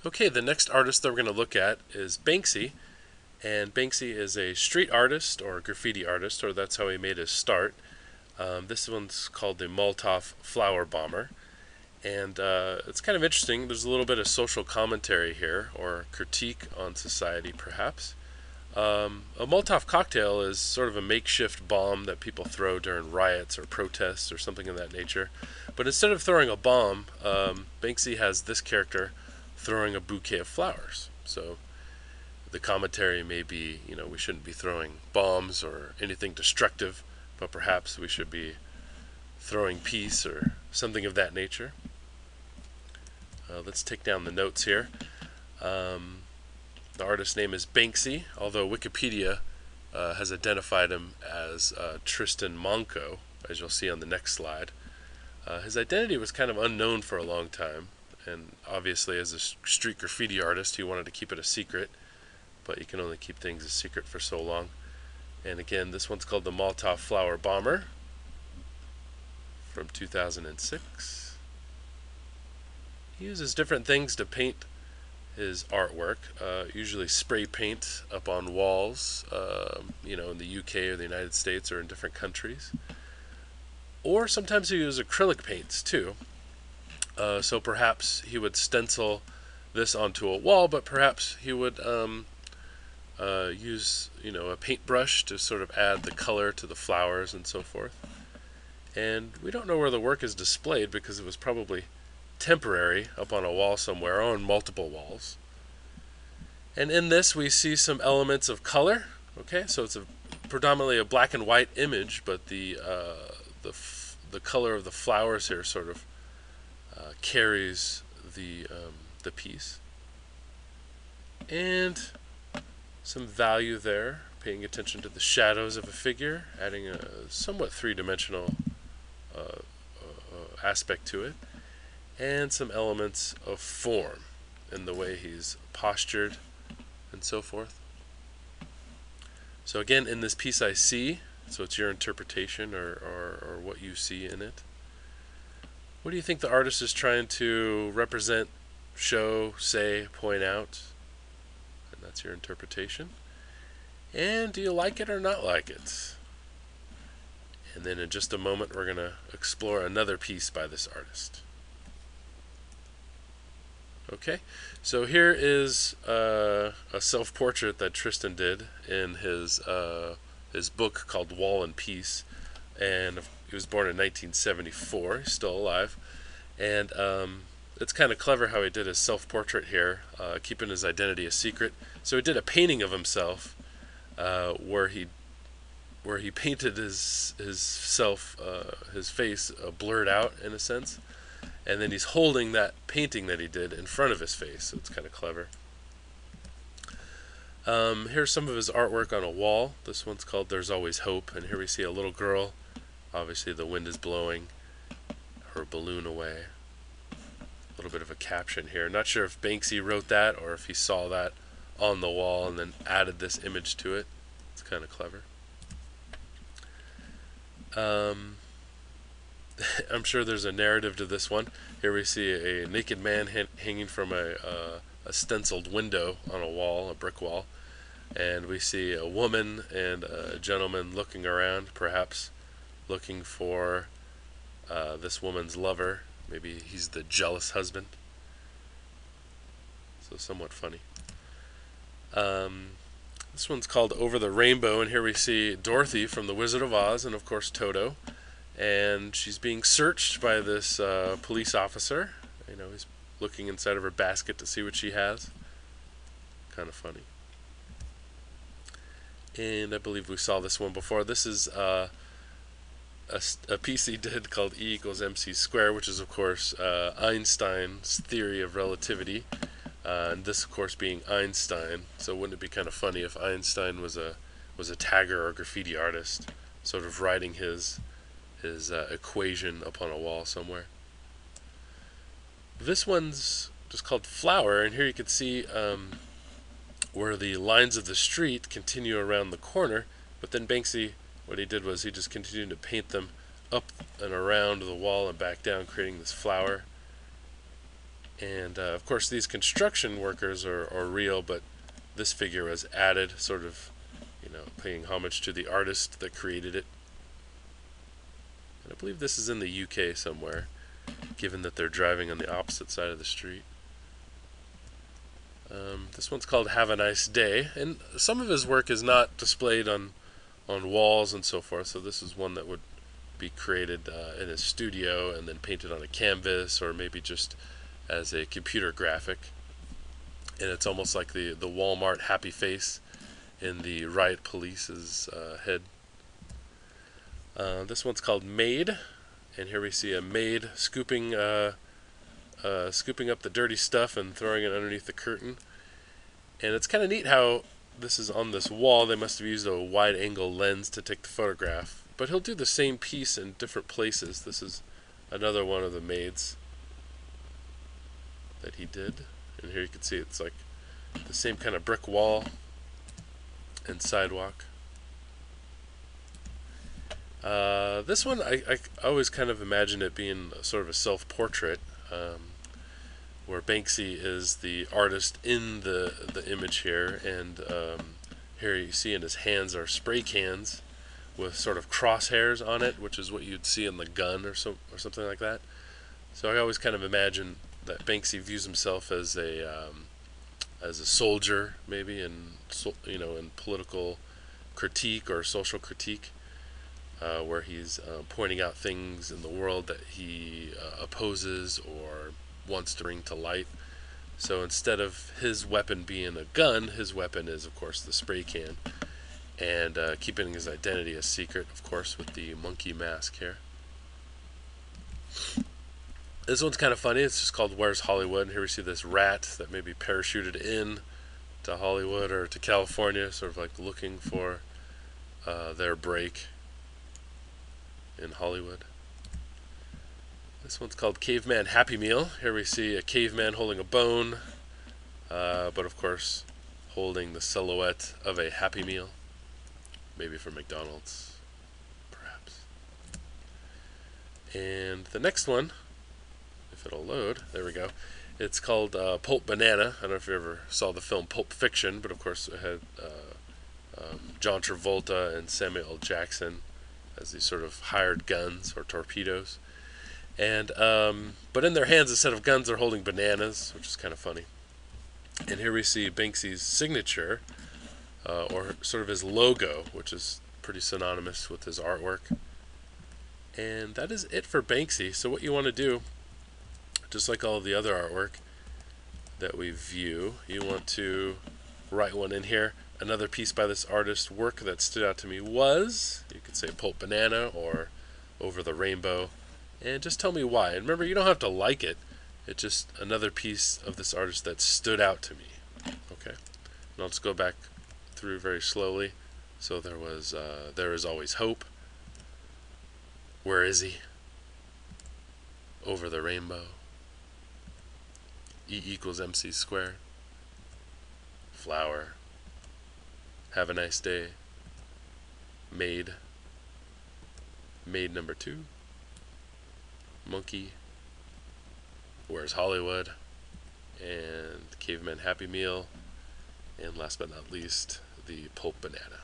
Okay, the next artist that we're going to look at is Banksy, and Banksy is a street artist or graffiti artist, or that's how he made his start. This one's called the Molotov Flower Bomber, and it's kind of interesting. There's a little bit of social commentary here, or critique on society, perhaps. A Molotov cocktail is sort of a makeshift bomb that people throw during riots or protests or something of that nature. But instead of throwing a bomb, Banksy has this character throwing a bouquet of flowers. So the commentary may be, we shouldn't be throwing bombs or anything destructive, but perhaps we should be throwing peace or something of that nature. Let's take down the notes here. The artist's name is Banksy, although Wikipedia has identified him as Tristan Monco, as you'll see on the next slide. His identity was kind of unknown for a long time, and obviously as a street graffiti artist he wanted to keep it a secret, but you can only keep things a secret for so long. And again, this one's called the Molotov Flower Bomber from 2006. He uses different things to paint his artwork, usually spray paint up on walls, in the UK or the United States or in different countries. Or sometimes he uses acrylic paints too. So perhaps he would stencil this onto a wall, but perhaps he would use a paintbrush to sort of add the color to the flowers and so forth. And we don't know where the work is displayed because it was probably temporary up on a wall somewhere or on multiple walls. And in this we see some elements of color. Okay, so it's predominantly a black and white image, but the color of the flowers here sort of carries the piece. And some value there, paying attention to the shadows of a figure, adding a somewhat three-dimensional aspect to it, and some elements of form in the way he's postured and so forth. So again, in this piece I see, so it's your interpretation or what you see in it. What do you think the artist is trying to represent, show, say, point out? And that's your interpretation. And do you like it or not like it? And then in just a moment we're going to explore another piece by this artist. Okay, so here is a self-portrait that Tristan did in his book called Wall and Peace, and he was born in 1974. He's still alive, and it's kind of clever how he did his self-portrait here, keeping his identity a secret. So he did a painting of himself where he painted his face blurred out in a sense. And then he's holding that painting that he did in front of his face, so it's kind of clever. Here's some of his artwork on a wall. This one's called There's Always Hope, and here we see a little girl. Obviously the wind is blowing her balloon away. A little bit of a caption here. Not sure if Banksy wrote that or if he saw that on the wall and then added this image to it. It's kind of clever. I'm sure there's a narrative to this one. Here we see a naked man hanging from a stenciled window on a wall, a brick wall. And we see a woman and a gentleman looking around, perhaps looking for this woman's lover. Maybe he's the jealous husband. So somewhat funny. This one's called Over the Rainbow, and here we see Dorothy from The Wizard of Oz and of course Toto. And she's being searched by this police officer. He's looking inside of her basket to see what she has. Kind of funny. And I believe we saw this one before. This is a piece he did called E = mc squared, which is of course Einstein's theory of relativity. And this of course being Einstein. So wouldn't it be kind of funny if Einstein was a tagger or graffiti artist, sort of writing his equation upon a wall somewhere. This one's just called Flower, and here you can see where the lines of the street continue around the corner, but then Banksy, what he did was he just continued to paint them up and around the wall and back down, creating this flower. And of course, these construction workers are real, but this figure was added, sort of, paying homage to the artist that created it. And I believe this is in the UK somewhere, given that they're driving on the opposite side of the street. This one's called Have a Nice Day, and some of his work is not displayed on walls and so forth, so this is one that would be created in his studio and then painted on a canvas, or maybe just as a computer graphic. And it's almost like the Walmart happy face in the riot police's head. This one's called Maid, and here we see a maid scooping up the dirty stuff and throwing it underneath the curtain. And it's kind of neat how this is on this wall. They must have used a wide-angle lens to take the photograph. But he'll do the same piece in different places. This is another one of the maids that he did. And here you can see it's like the same kind of brick wall and sidewalk. This one, I always kind of imagine it being sort of a self-portrait, where Banksy is the artist in the image here, and here you see in his hands are spray cans with sort of crosshairs on it, which is what you'd see in the gun or something like that. So I always kind of imagine that Banksy views himself as a soldier, maybe in political critique or social critique, where he's pointing out things in the world that he opposes or wants to bring to light. So instead of his weapon being a gun, his weapon is, of course, the spray can, and keeping his identity a secret, of course, with the monkey mask here. This one's kind of funny. It's just called Where's Hollywood? Here we see this rat that maybe parachuted in to Hollywood or to California, sort of like looking for their break in Hollywood. This one's called Caveman Happy Meal. Here we see a caveman holding a bone, but of course holding the silhouette of a Happy Meal, maybe from McDonald's, perhaps. And the next one, if it'll load, there we go. It's called Pulp Banana. I don't know if you ever saw the film Pulp Fiction, but of course it had John Travolta and Samuel L. Jackson as these sort of hired guns or torpedoes. And but in their hands, instead of guns, they're holding bananas, which is kind of funny. And here we see Banksy's signature, or sort of his logo, which is pretty synonymous with his artwork. And that is it for Banksy. So what you want to do, just like all of the other artwork that we view, you want to write one in here. Another piece by this artist work that stood out to me was, you could say Pulp Banana or Over the Rainbow, and just tell me why. And remember, you don't have to like it. It's just another piece of this artist that stood out to me. Okay, and I'll just go back through very slowly. So there was There Is Always Hope. Where Is He? Over the Rainbow. E equals MC squared. Flower. Have a Nice Day. Maid. Maid number 2. Monkey. Where's Hollywood? And Caveman Happy Meal. And last but not least, the Pulp Banana.